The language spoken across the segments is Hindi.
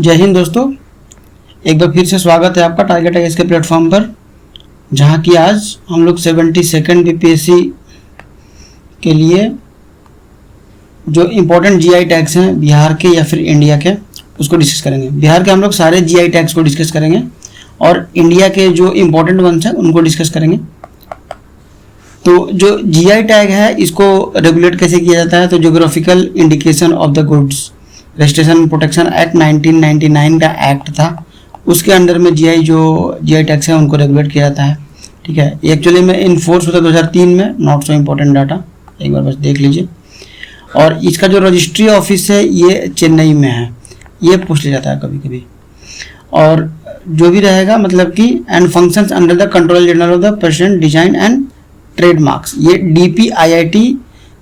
जय हिंद दोस्तों, एक बार फिर से स्वागत है आपका टारगेट आईएएस के प्लेटफॉर्म पर, जहां की आज हम लोग 72nd बीपीएससी के लिए जो इम्पोर्टेंट जीआई टैग्स हैं बिहार के या फिर इंडिया के, उसको डिस्कस करेंगे। बिहार के हम लोग सारे जीआई टैग्स को डिस्कस करेंगे और इंडिया के जो इम्पोर्टेंट वंस हैं उनको डिस्कस करेंगे। तो जो जीआई टैग है इसको रेगुलेट कैसे किया जाता है, तो geographical indication of the goods registration protection act 1999 का एक्ट था, उसके अंडर में जीआई टैग्स है उनको रेगुलेट किया जाता है। ठीक है, एक्चुअली में इनफोर्स होता है 2003 में, नॉट सो इम्पोर्टेंट डाटा, एक बार बस देख लीजिए। और इसका जो रजिस्ट्री ऑफिस है ये चेन्नई में है, ये पूछ लिया जाता है कभी कभी। और जो भी रहेगा मतलब कि and functions under the control general of the president design and trademarks, ये DPIIT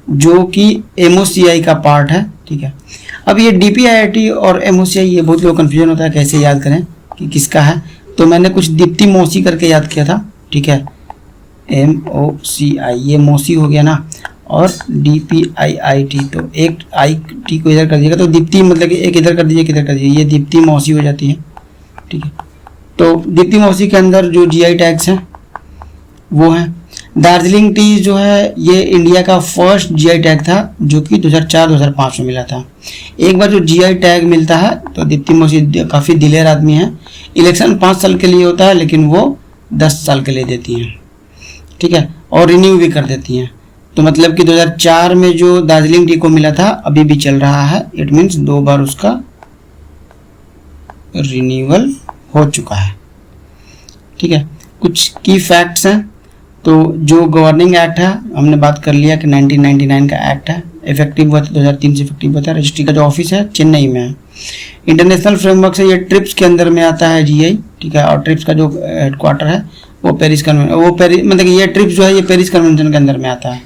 जो कि MOCI का पार्ट है। ठीक है, अब ये DPIIT और MOCI ये बहुत लोग कंफ्यूजन होता है कैसे याद करें कि किसका है, तो मैंने कुछ दीप्ति मौसी करके याद किया था। ठीक है, MOCI ये मौसी हो गया ना, और DPIIT तो एक IT को इधर कर दिएगा तो दीप्ति मतलब कि एक इधर कर दीजिए, किधर कर दीजिए, ये दीप्ति मौसी हो जाती है। ठीक है, तो दीप्ति मौसी के अंदर जो जीआई टैग्स हैं वो हैं। दार्जिलिंग टी जो है ये इंडिया का फर्स्ट जीआई टैग था जो कि 2004-2005 में मिला था। एक बार जो जीआई टैग मिलता है तो दीप्ति मौसी काफ़ी दिलेर आदमी है, इलेक्शन 5 साल के लिए होता है लेकिन वो 10 साल के लिए देती हैं। ठीक है, और रिन्यू भी कर देती हैं। तो मतलब कि 2004 में जो दार्जिलिंग टी को मिला था अभी भी चल रहा है, इट मीन्स 2 बार उसका रिन्यूअल हो चुका है। ठीक है, कुछ की फैक्ट्स हैं। तो जो गवर्निंग एक्ट है हमने बात कर लिया कि 1999 का एक्ट है, इफेक्टिव हुआ था 2003 से इफेक्टिव हुआ था। रजिस्ट्री का जो ऑफिस है चेन्नई में है। इंटरनेशनल फ्रेमवर्क से ये ट्रिप्स के अंदर में आता है जीआई। ठीक है, और ट्रिप्स का जो हेडक्वार्टर है वो पेरिस कन्वेंशन, मतलब कि ये ट्रिप्स जो है ये पेरिस कन्वेंशन के अंदर में आता है।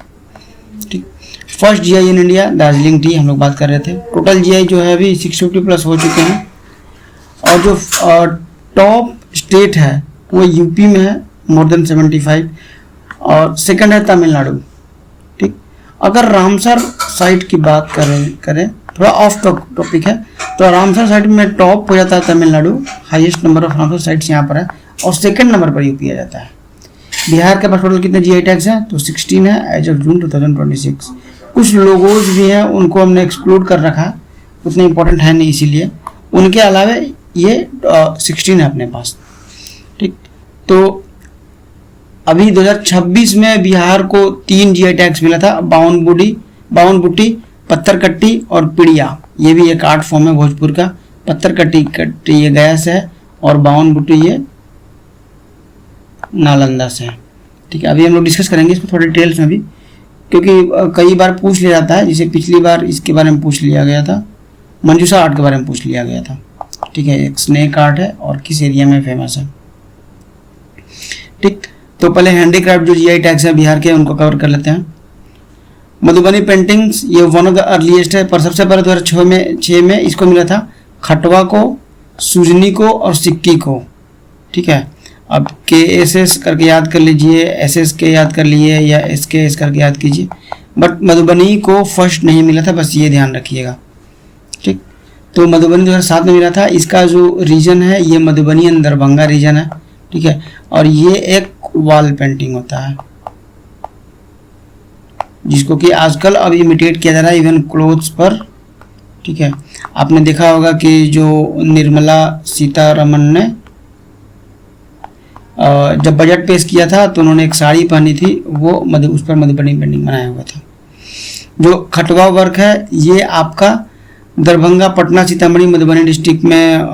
ठीक, first GI in India Darjeeling T हम लोग बात कर रहे थे। टोटल जीआई जो है अभी 650+ हो चुके हैं। और जो टॉप स्टेट है वो यूपी में है, मोर देन 75, और सेकंड है तमिलनाडु। ठीक, अगर रामसर साइट की बात करें थोड़ा ऑफ टॉपिक है, तो रामसर साइट में टॉप हो जाता है Tamil Nadu, highest number of Ramsar sites यहाँ पर है, और सेकंड नंबर पर यूपी आ जाता है। बिहार के पास टोटल कितने जीआई टैग्स हैं, तो 16 है एज ऑफ जून 2026। कुछ लोगोज भी हैं उनको हमने एक्सक्लूड कर रखा है, उतने इंपॉर्टेंट है नहीं, इसीलिए उनके अलावा ये 16 है अपने पास। ठीक, तो अभी 2026 में बिहार को 3 जीआई टैग्स मिला था, बावन बुट्टी, पत्थर कट्टी और पिड़िया। ये भी एक आर्ट फॉर्म है भोजपुर का। पत्थर कट्टी ये गया से है और बावन बुट्टी ये नालंदा से है। ठीक है, अभी हम लोग डिस्कस करेंगे इसको थोड़ी डिटेल्स में भी, क्योंकि कई बार पूछ लिया जाता है। जैसे पिछली बार इसके बारे में पूछ लिया गया था, मंजूषा आर्ट के बारे में पूछ लिया गया था। ठीक है, एक स्नेक आर्ट है और किस एरिया में फेमस है। ठीक, तो पहले हैंडीक्राफ्ट जो जीआई टैग्स है बिहार के उनको कवर कर लेते हैं। मधुबनी पेंटिंग्स ये वन ऑफ द अर्लीस्ट है, पर सबसे पहले 2006 में इसको मिला था खटवा को, सुजनी को और सिक्की को। ठीक है, अब KSS करके याद कर लीजिए, SS के याद कर लिए या SKS करके याद कीजिए, बट मधुबनी को फर्स्ट नहीं मिला था, बस ये ध्यान रखिएगा। ठीक, तो मधुबनी 2007 में मिला था। इसका जो रीजन है ये मधुबनी एंड दरभंगा रीजन है। ठीक है, और ये एक वॉल पेंटिंग होता है जिसको कि आजकल अब इमिटेट किया जा रहा है इवन क्लोथ्स पर। ठीक है, आपने देखा होगा कि जो निर्मला सीतारमन ने जब बजट पेश किया था तो उन्होंने एक साड़ी पहनी थी, वो उस पर मधुबनी पेंटिंग बनाया हुआ था। जो खटवा वर्क है ये आपका दरभंगा, पटना, सीतामढ़ी, मधुबनी डिस्ट्रिक्ट में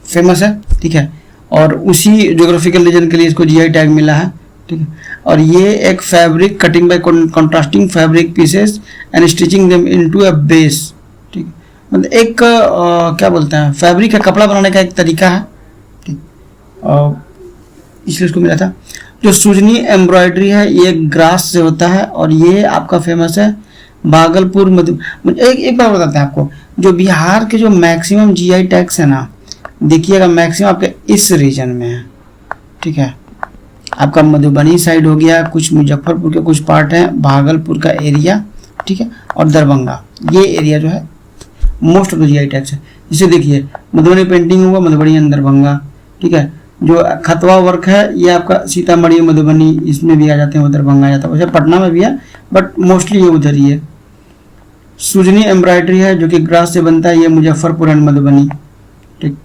फेमस है। ठीक है, और उसी ज्योग्राफिकल रीजन के लिए इसको जीआई टैग मिला है। ठीक है, और ये एक fabric cutting by contrasting fabric pieces and stitching them into a base. ठीक, मतलब एक क्या बोलते हैं, फैब्रिक का कपड़ा बनाने का एक तरीका है। ठीक, इसलिए इसको मिला था। जो सुजनी एम्ब्रॉयडरी है ये ग्रास से होता है और ये आपका फेमस है भागलपुर एक बार बताते हैं आपको, जो बिहार के जो मैक्सिमम जीआई टैग्स है ना, देखिएगा मैक्सिमम आपके इस रीजन में है। ठीक है, आपका मधुबनी साइड हो गया, कुछ मुजफ्फरपुर के कुछ पार्ट हैं, भागलपुर का एरिया। ठीक है, और दरभंगा ये एरिया जो है most of the GI tags है। जिसे देखिए मधुबनी पेंटिंग हुआ, मधुबनी एंड दरभंगा, ठीक है। जो खतवा वर्क है ये आपका सीतामढ़ी मधुबनी इसमें भी आ जाते हैं, वो दरभंगा आ जाता है, वैसे पटना में भी है बट मोस्टली ये उधर ही है। सुजनी एम्ब्रॉयडरी है जो कि ग्रास से बनता है, ये मुजफ्फरपुर एंड मधुबनी, ठीक।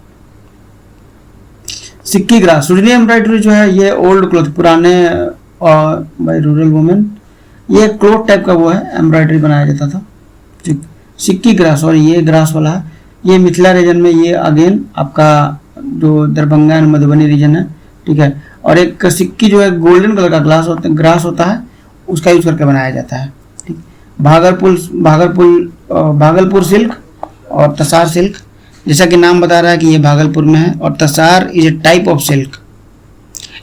सिक्की ग्रास, सुजनी एम्ब्रॉयडरी जो है ये ओल्ड क्लॉथ, पुराने बाय रूरल वुमेन, ये क्लॉथ टाइप का वो है, एम्ब्रॉयडरी बनाया जाता था, ठीक। सिक्की ग्रास, और ये ग्रास वाला है, ये मिथिला रीजन में, ये अगेन आपका जो दरभंगा एंड मधुबनी रीजन है, ठीक है। और एक सिक्की जो है गोल्डन कलर का ग्रास होता है, उसका यूज करके बनाया जाता है, ठीक। भागलपुर सिल्क और तसार सिल्क, जैसा कि नाम बता रहा है कि ये भागलपुर में है, और tasar is a type of silk.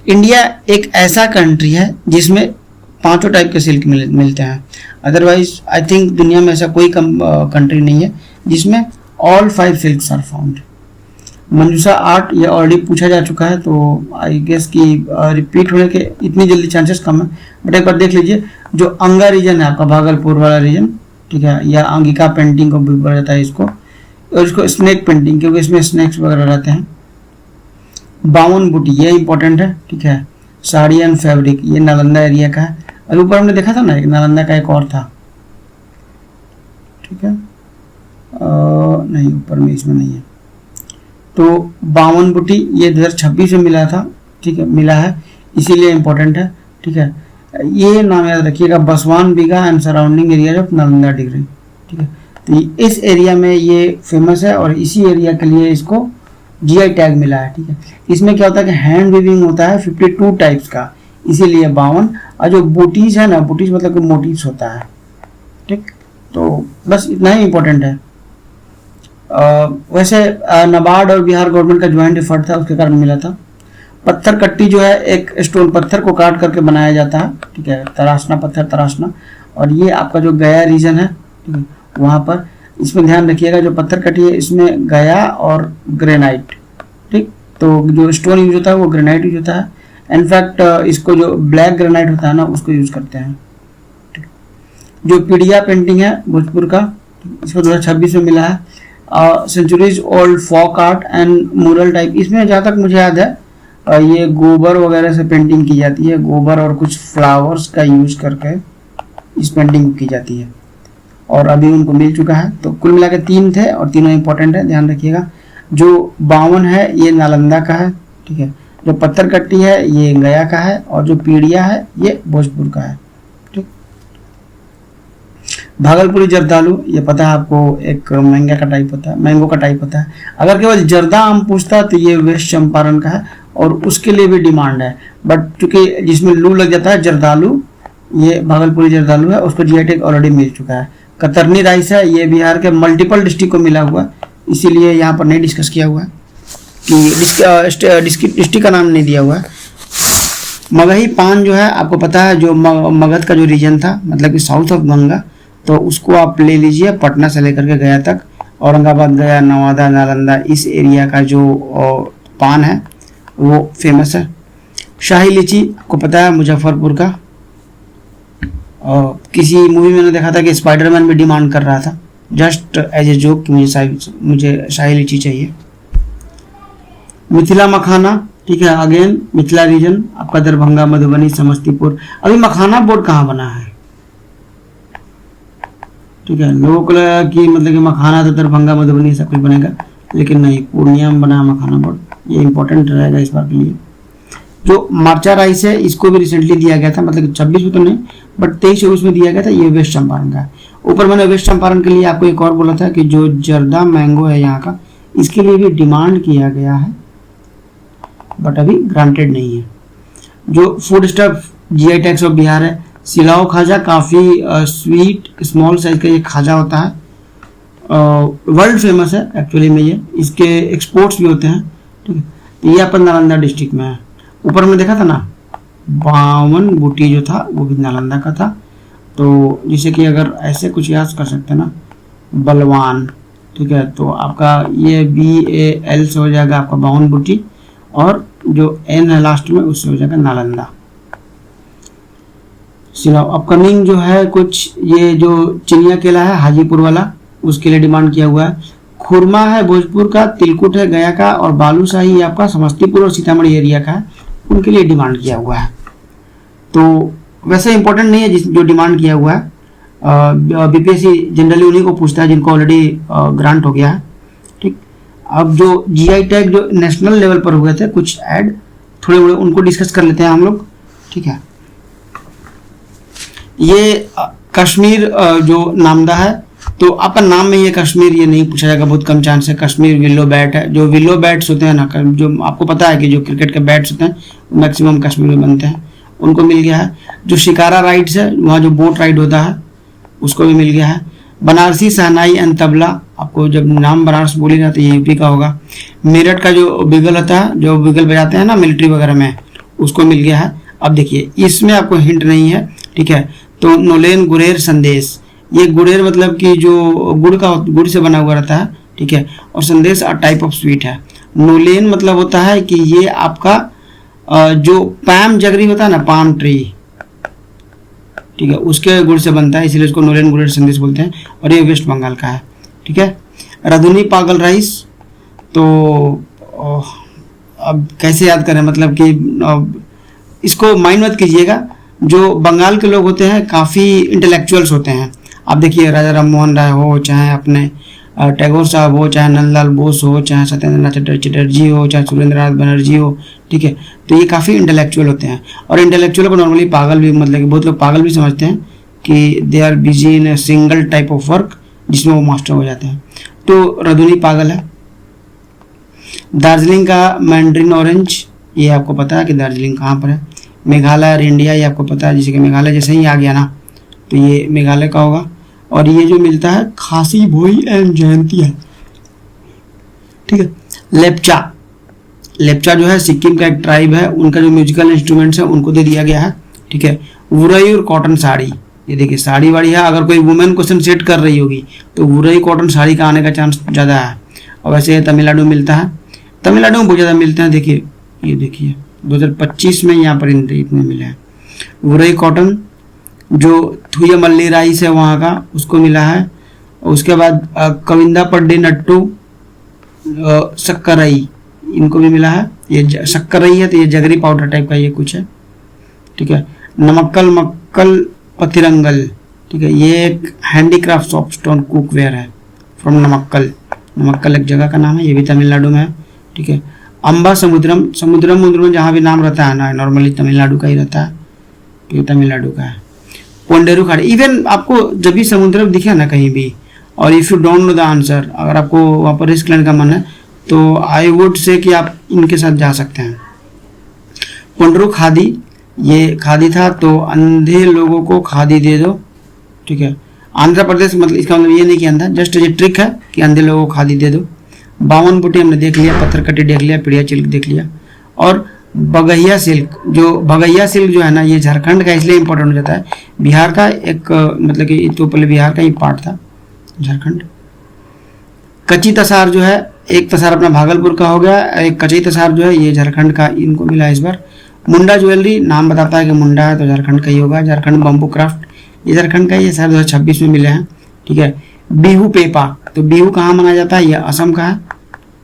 India एक ऐसा कंट्री है जिसमें 5 टाइप के सिल्क मिलते हैं, अदरवाइज आई थिंक दुनिया में ऐसा कोई कंट्री नहीं है जिसमें all 5 silks are found. Manjusha art, ये ऑलरेडी पूछा जा चुका है, तो आई गेस कि रिपीट होने के इतनी जल्दी चांसेस कम है, बट एक बार देख लीजिए। जो अंगा रीजन है आपका भागलपुर वाला रीजन, ठीक है, या अंगिका पेंटिंग को भी बोला जाता है इसको, और इसको स्नेक पेंटिंग, क्योंकि इसमें स्नेक्स वगैरह रहते हैं। बावन बूटी, ये इंपॉर्टेंट है, ठीक है। साड़ी एंड फैब्रिक, ये नालंदा एरिया का है, अभी ऊपर हमने देखा था ना, एक नालंदा का एक और था, ठीक है, नहीं ऊपर में इसमें नहीं है। तो 52 बूटी ये 2026 में मिला था, ठीक है, मिला है, इसीलिए इम्पोर्टेंट है, ठीक है। ये नाम याद रखिएगा, Baswan Bigha and surrounding area of Nalanda degree, ठीक है। तो इस एरिया में ये फेमस है, और इसी एरिया के लिए इसको जीआई टैग मिला है, ठीक है। इसमें क्या होता है कि हैंड वीविंग होता है 52 टाइप्स का, इसीलिए 52। और जो बूटीज है ना, बूटीज मतलब कि मोटिव्स होता है, ठीक। तो बस इतना ही इम्पोर्टेंट है। वैसे नाबार्ड और बिहार गवर्नमेंट का ज्वाइंट एफर्ट था, उसके कारण मिला था। पत्थर कट्टी जो है एक स्टोन पत्थर को काट करके बनाया जाता है, ठीक है, तराशना पत्थर तराशना, और ये आपका जो गया रीजन है, ठीक है, वहाँ पर इसमें ध्यान रखिएगा, जो पत्थर कट्टी है इसमें गया और ग्रेनाइट, ठीक। तो जो स्टोन यूज होता है वो ग्रेनाइट यूज होता है, इनफैक्ट इसको जो ब्लैक ग्रेनाइट होता है ना उसको यूज करते हैं, ठीक। जो पीडिया पेंटिंग है भोजपुर का, इसको 2026 में मिला है। Centuries old folk art and mural type, इसमें जहाँ तक मुझे याद है ये गोबर वगैरह से पेंटिंग की जाती है, गोबर और कुछ फ्लावर्स का यूज करके इस पेंटिंग की जाती है, और अभी उनको मिल चुका है। तो कुल मिला के 3 थे और तीनों इंपॉर्टेंट है, ध्यान रखिएगा। जो 52 है ये नालंदा का है, ठीक है। जो पत्थर कट्टी है ये गया का है, और जो पीड़िया है ये भोजपुर का है, ठीक। भागलपुरी जर्दालू, ये पता है आपको, एक मैंगो का टाइप होता है, मैंगो का टाइप होता है। अगर केवल जर्दा आम पूछता तो ये वेस्ट चंपारण का है, और उसके लिए भी डिमांड है, बट चूंकि जिसमें लू लग जाता है जर्दालू, ये भागलपुरी जर्दालू है, उसको जीआई टैग ऑलरेडी मिल चुका है। कतरनी राइस है, ये बिहार के मल्टीपल डिस्ट्रिक्ट को मिला हुआ, इसीलिए यहाँ पर नहीं डिस्कस किया हुआ है कि डिस्ट्रिक्ट का नाम नहीं दिया हुआ है। मगही पान जो है आपको पता है, जो मगध का जो रीजन था, मतलब कि साउथ ऑफ गंगा, तो उसको आप ले लीजिए, पटना से लेकर के गया तक, औरंगाबाद, गया, नवादा, नालंदा, इस एरिया का जो पान है वो फेमस है। शाही लीची आपको पता है मुजफ्फरपुर का, किसी मूवी में मैंने देखा था कि स्पाइडरमैन भी डिमांड कर रहा था, जस्ट एज ए जोक कि मुझे शाही लीची चाहिए। मिथिला मखाना, ठीक है, अगेन मिथिला रीजन आपका दरभंगा, मधुबनी, समस्तीपुर। अभी मखाना बोर्ड कहाँ बना है, ठीक है, लोगों को लगा कि मतलब कि मखाना तो दरभंगा मधुबनी सब कुछ बनेगा, लेकिन नहीं, पूर्णिया में बना मखाना बोर्ड, ये इंपॉर्टेंट रहेगा इस बार के लिए। जो मार्चा राइस है इसको भी रिसेंटली दिया गया था, मतलब 26 में तो नहीं बट 23-24 में दिया गया था, ये वेस्ट चंपारण का है। ऊपर मैंने वेस्ट चंपारण के लिए आपको एक और बोला था कि जो जर्दा मैंगो है यहाँ का, इसके लिए भी डिमांड किया गया है, बट अभी ग्रांटेड नहीं है। जो food stuff GI tags of Bihar है, सिलाओ खाजा, काफ़ी स्वीट स्मॉल साइज का ये खाजा होता है, वर्ल्ड फेमस है एक्चुअली में, ये इसके एक्सपोर्ट्स भी होते हैं, ठीक है। ये अपन नालंदा डिस्ट्रिक्ट में है। ऊपर में देखा था ना 52 बूटी जो था वो भी नालंदा का था, तो जिसे कि अगर ऐसे कुछ याद कर सकते हैं ना, बलवान, ठीक है, तो आपका ये BAL से हो जाएगा आपका 52 बूटी, और जो N है लास्ट में उससे हो जाएगा नालंदा। सिलाओ अपकमिंग जो है कुछ, ये जो चिनिया केला है हाजीपुर वाला, उसके लिए डिमांड किया हुआ है। खुरमा है भोजपुर का, तिलकुट है गया का, और बालूशाही आपका समस्तीपुर और सीतामढ़ी एरिया का है, उनके लिए डिमांड किया हुआ है। तो वैसे इंपॉर्टेंट नहीं है जो डिमांड किया हुआ है, बीपीएससी जनरली उन्हीं को पूछता है जिनको ऑलरेडी ग्रांट हो गया है। ठीक, अब जो जीआई टैग जो नेशनल लेवल पर हुए थे कुछ ऐड थोड़े बड़े, उनको डिस्कस कर लेते हैं हम लोग। ठीक है, ये कश्मीर जो नामदा है, तो आपका नाम में ये कश्मीर ये नहीं पूछा जाएगा, बहुत कम चांस है। कश्मीर विलो बैट है, जो विलो बैट्स होते हैं ना, जो आपको पता है कि जो क्रिकेट के बैट्स होते हैं मैक्सिमम कश्मीर में बनते हैं, उनको मिल गया है। जो शिकारा राइड्स है, वहाँ जो बोट राइड होता है उसको भी मिल गया है। बनारसी शहनाई एंड तबला, आपको जब नाम बनारस बोलेगा तो ये यूपी का होगा। मेरठ का जो बिगल होता है, जो बिगल बजाते हैं ना मिलिट्री वगैरह में, उसको मिल गया है। अब देखिए इसमें आपको हिंट नहीं है, ठीक है। तो नोलेन गुरेर संदेश, ये गुरेर मतलब कि जो गुड़ से बना हुआ रहता है, ठीक है, और संदेश टाइप ऑफ स्वीट है। नोलेन मतलब होता है कि ये आपका जो पाम जगरी होता है ना, पाम ट्री, ठीक है, उसके गुड़ से बनता है, इसलिए इसको नोलेन गुरेर संदेश बोलते हैं, और ये वेस्ट बंगाल का है। ठीक है, रधुनी पागल राइस, तो अब कैसे याद करें, मतलब कि इसको माइंड मत कीजिएगा। जो बंगाल के लोग होते हैं काफ़ी इंटेलेक्चुअल्स होते हैं। आप देखिए राजा राम मोहन राय हो, चाहे अपने टैगोर साहब हो, चाहे नंदलाल बोस हो, चाहे सत्येंद्रनाथ चटर्जी हो, चाहे सुरेंद्रनाथ बनर्जी हो, ठीक है, तो ये काफ़ी इंटेलेक्चुअल होते हैं। और इंटेलेक्चुअल को नॉर्मली पागल भी, मतलब कि बहुत लोग पागल भी समझते हैं कि they are busy in a single type of work जिसमें वो मास्टर हो जाते हैं। तो रधुनी पागल है। दार्जिलिंग का मैंड्रिन ऑरेंज, ये आपको पता है कि दार्जिलिंग कहाँ पर है। मेघालय और इंडिया, ये आपको पता है, जैसे कि मेघालय जैसे ही आ गया ना तो ये मेघालय का होगा। और ये जो मिलता है खासी भोई एंड जयंतिया, ठीक है। लेप्चा, लेप्चा जो है सिक्किम का एक ट्राइब है, उनका जो म्यूजिकल इंस्ट्रूमेंट्स है उनको दे दिया गया है, ठीक है। वुरई और कॉटन साड़ी, ये देखिए साड़ी वाड़ी है, अगर कोई वुमेन क्वेश्चन सेट कर रही होगी तो वुरई कॉटन साड़ी का आने का चांस ज़्यादा है। और वैसे तमिलनाडु मिलता है, तमिलनाडु में बहुत ज़्यादा मिलते हैं। देखिए ये देखिए 2025 में यहाँ पर इतने मिले हैं। वुरई कॉटन जो थुयमल्ली राइस है वहाँ का, उसको मिला है। उसके बाद कविंदा पड्डी नट्टू शक्करई, इनको भी मिला है। ये शक्करई है तो ये जगरी पाउडर टाइप का ये कुछ है, ठीक है। नमक्कल मक्कल पथिरंगल, ठीक है, ये एक हैंडीक्राफ्ट सॉफ्ट स्टोन कुकवेयर है फ्रॉम नमक्कल। नमक्कल एक जगह का नाम है, ये भी तमिलनाडु में है, ठीक है। अम्बा समुद्रम, समुद्रम जहाँ भी नाम रहता है ना नॉर्मली तमिलनाडु का ही रहता है, ये तमिलनाडु का है। पोंडेरू खाड़ी, इवन आपको जब भी समुद्रम दिखे ना कहीं भी, और if you don't know the answer, अगर आपको वहाँ पर रिस्क लेने का मन है तो आई वुड से कि आप इनके साथ जा सकते हैं। पोंडेरू खादी, ये खादी था तो अंधे लोगों को खादी दे दो, ठीक है। आंध्र प्रदेश, मतलब इसका मतलब ये नहीं कि अंधा, जस्ट ये ट्रिक है कि अंधे लोगों को खादी दे दो। बावन बूटी हमने देख लिया, पत्थर कटी देख लिया, पिड़िया सिल्क देख लिया। और बगैया सिल्क, जो बगैया सिल्क जो है ना, ये झारखंड का इसलिए इम्पोर्टेंट हो जाता है, बिहार का एक मतलब कि तो पहले बिहार का ही पार्ट था झारखंड। कच्ची तसार जो है, एक तसार अपना भागलपुर का हो गया, एक कच्ची तसार जो है ये झारखंड का, इनको मिला इस बार। मुंडा ज्वेलरी, नाम बताता है कि मुंडा है तो झारखंड का ही होगा। झारखंड बम्बू क्राफ्ट, ये झारखंड का ही है, शायद 2026 में मिले हैं, ठीक है। बिहू पेपा, तो बिहू कहाँ मनाया जाता है, ये असम का है,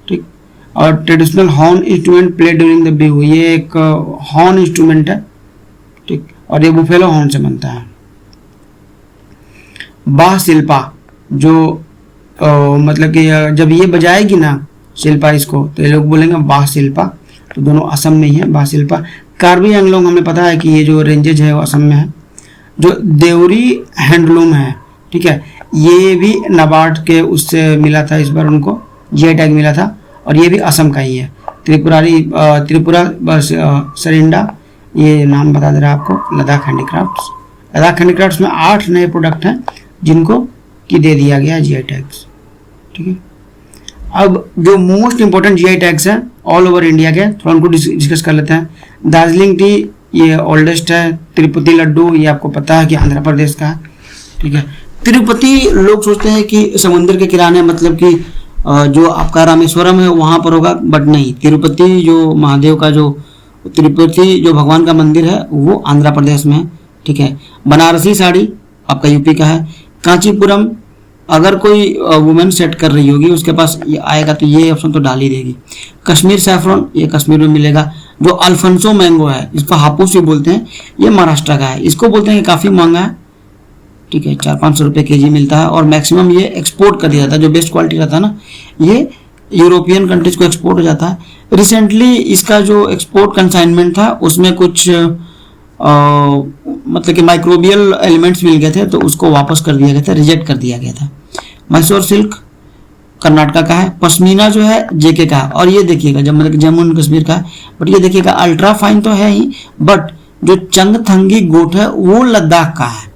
ठीक। और traditional horn instrument play during the Bihu, ये एक हॉर्न इंस्ट्रूमेंट है, ठीक, और ये बुफेलो हॉर्न से बनता है। बाह शिल्पा, जो मतलब कि जब ये बजाएगी ना शिल्पा इसको, तो ये लोग बोलेंगे बाह शिल्पा, तो दोनों असम में ही है बाह शिल्पा। कार्बी एंगलोंग हमें पता है कि ये जो रेंजेज है वो असम में है। जो देवरी हैंडलूम है, ठीक है, ये भी नाबार्ड के उससे मिला था, इस बार उनको जीआई टैग मिला था, और ये भी असम का ही है। त्रिपुरा सरिंडा, ये नाम बता दे रहा है आपको। लद्दाख हैंडीक्राफ्ट्स, लद्दाख हैंडीक्राफ्ट्स में 8 नए प्रोडक्ट हैं जिनको कि दे दिया गया जीआई टैग्स, ठीक है। अब जो मोस्ट इंपॉर्टेंट जीआई टैग्स हैं ऑल ओवर इंडिया के, थोड़ा उनको डिस्कस कर लेते हैं। दार्जिलिंग टी, ये ओल्डेस्ट है। तिरुपति लड्डू, ये आपको पता है कि आंध्र प्रदेश का है, ठीक है। तिरुपति लोग सोचते हैं कि समुद्र के किनारे, मतलब कि जो आपका रामेश्वरम है वहाँ पर होगा, बट नहीं। तिरुपति जो महादेव का जो तिरुपति जो भगवान का मंदिर है वो आंध्र प्रदेश में है, ठीक है। बनारसी साड़ी आपका यूपी का है। कांचीपुरम अगर कोई वुमेन सेट कर रही होगी उसके पास ये आएगा तो ये ऑप्शन तो डाल ही देगी। कश्मीर सैफरन, ये कश्मीर में मिलेगा। जो अल्फांसो मैंगो है, इसको हापुस भी बोलते हैं, ये महाराष्ट्र का है। इसको बोलते हैं कि काफ़ी महंगा है, ठीक है, 400-500 रुपये केजी मिलता है और मैक्सिमम ये एक्सपोर्ट कर दिया जाता है। जो बेस्ट क्वालिटी रहता है ना, ये यूरोपियन कंट्रीज को एक्सपोर्ट हो जाता है। रिसेंटली इसका जो एक्सपोर्ट कंसाइनमेंट था उसमें कुछ मतलब कि माइक्रोबियल एलिमेंट्स मिल गए थे, तो उसको वापस कर दिया गया था, रिजेक्ट कर दिया गया था। मैसूर सिल्क कर्नाटका का है। पश्मीना जो है जेके का है। और ये देखिएगा जब मतलब जम्मू एंड कश्मीर का है, बट ये देखिएगा अल्ट्रा फाइन तो है ही, बट जो चंगथंगी गोट है वो लद्दाख का है,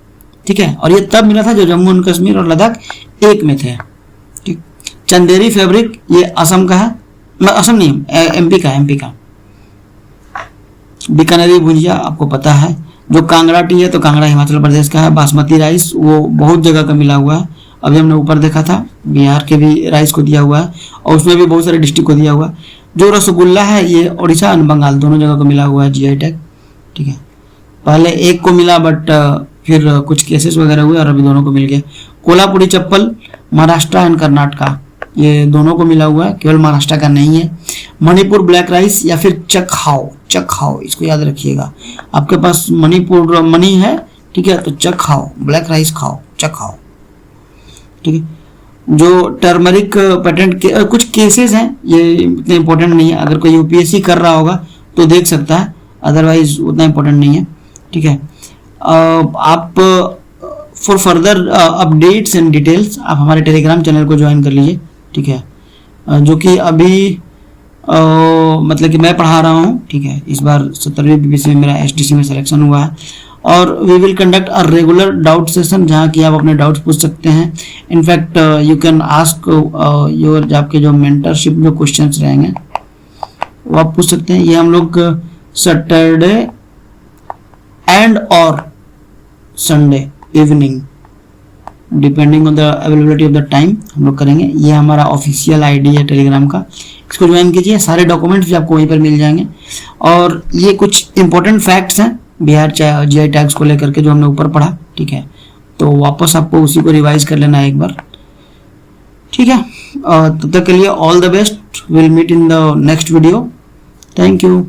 ठीक है। और ये तब मिला था जो जम्मू एंड कश्मीर और लद्दाख एक में थे, ठीक। चंदेरी फैब्रिक ये असम का है, असम नहीं, एमपी का, एमपी का। बीकानेरी भुजिया आपको पता है। जो कांगड़ा टी है तो कांगड़ा हिमाचल प्रदेश का है। बासमती राइस वो बहुत जगह का मिला हुआ है, अभी हमने ऊपर देखा था बिहार के भी राइस को दिया हुआ है और उसमें भी बहुत सारे डिस्ट्रिक्ट को दिया हुआ है। जो रसगुल्ला है ये उड़ीसा और बंगाल दोनों जगह को मिला हुआ है जीआई टैग, ठीक है। पहले एक को मिला बट फिर कुछ केसेस वगैरह हुए और अभी दोनों को मिल गया। कोल्हापुरी चप्पल महाराष्ट्र एंड कर्नाटका, ये दोनों को मिला हुआ है, केवल महाराष्ट्र का नहीं है। मणिपुर ब्लैक राइस या फिर चखाओ, चखाओ इसको याद रखिएगा। आपके पास मणिपुर मनी है, ठीक है, तो चखाओ, ब्लैक राइस खाओ, चखाओ, ठीक है। जो टर्मरिक पेटेंट के कुछ केसेस हैं, ये इतने इंपॉर्टेंट नहीं है। अगर कोई यूपीएससी कर रहा होगा तो देख सकता है, अदरवाइज उतना इंपॉर्टेंट नहीं है, ठीक है। आप for further updates and details आप हमारे टेलीग्राम चैनल को ज्वाइन कर लीजिए, ठीक है, जो कि अभी मतलब कि मैं पढ़ा रहा हूँ, ठीक है। इस बार 70वीं बीपीएससी में मेरा एसटीसी में सिलेक्शन हुआ है और we will conduct a regular doubt session जहाँ कि आप अपने डाउट्स पूछ सकते हैं। In fact you can ask your, आपके जो मेंटरशिप जो क्वेश्चंस रहेंगे वो आप पूछ सकते हैं। ये हम लोग सैटरडे एंड और Sunday evening depending on the availability of the time हम लोग करेंगे। ये हमारा ऑफिशियल आईडी है टेलीग्राम का, इसको ज्वाइन कीजिए। सारे डॉक्यूमेंट्स भी आपको वहीं पर मिल जाएंगे और ये कुछ इंपॉर्टेंट फैक्ट्स हैं बिहार जीआई टैग्स को लेकर के जो हमने ऊपर पढ़ा, ठीक है। तो वापस आपको उसी को रिवाइज कर लेना है एक बार, ठीक है। तब तक के लिए all the best, will meet in the next video. Thank you.